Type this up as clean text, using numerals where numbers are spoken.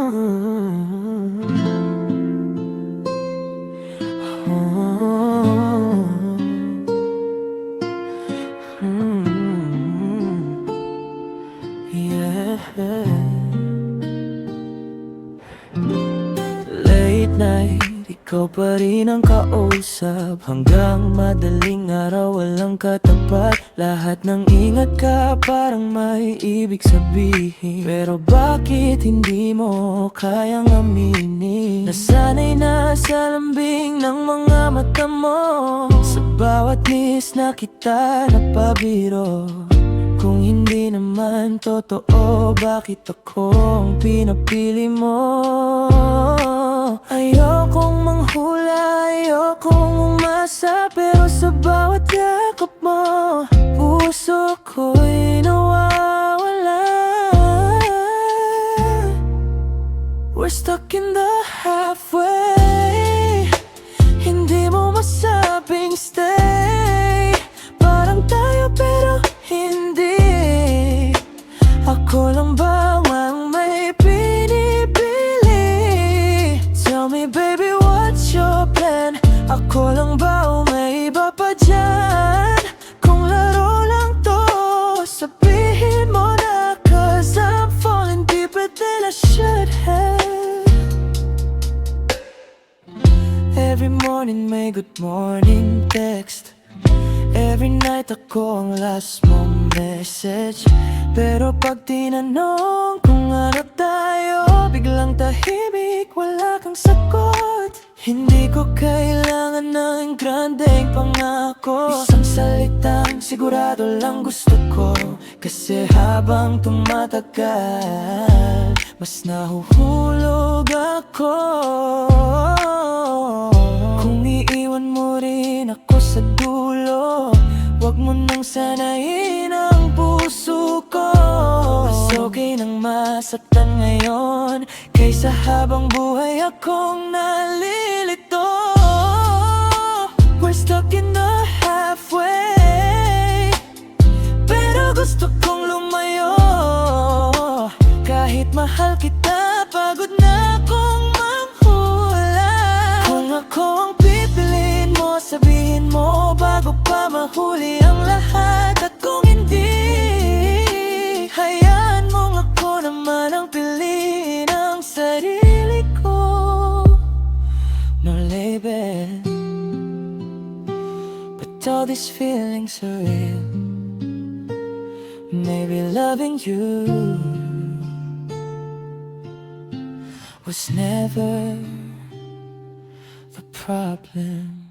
Yeah. Late night, ikaw pa rin ang kausap. Hanggang madaling araw, walang katapat. Lahat ng ingat ka, parang may ibig sabihin. Pero bakit hindi mo kayang aminin? Nasanay na sa lambing ng mga mata mo. Sa bawat miss na kita napabiro. Kung hindi naman totoo, bakit ako ang pinapili mo? Ayokong manghula, ayokong umasa, pero sa bawat yakap mo, puso ko'y nawawala. We're stuck in the halfway. Hindi mo masabing stay. Parang tayo pero hindi. Ako lang ba ang may pinipili? Tell me baby, what's your plan? Ako lang ba o may iba pa dyan? Kung laro lang to, sabihin mo na, 'cause I'm falling deeper than I should have. Every morning may good morning text. Every night ako ang last mong message. Pero pag tinanong kung ano tayo, biglang tahimik, wala kang sagot. Hindi ko kailangan ng grandeng pangako. Isang salitang sigurado lang gusto ko. Kasi habang tumatagal, mas nahuhulog ako. Kung iiwan mo rin ako sa dulo, wag mo nang sanayin ang puso ko. Mas okay nang masaktan ngayon kaysa habang buhay akong nalilito. We're stuck in the halfway, pero gusto kong lumayo. Kahit mahal kita, pagod na akong manghula. Kung ako ang pipiliin mo, sabihin mo bago pa mahuli ang lahat. At kung hindi, hayaan mong ako naman ang piliin ang sarili ko. No label, but all these feelings are real. Maybe loving you was never the problem.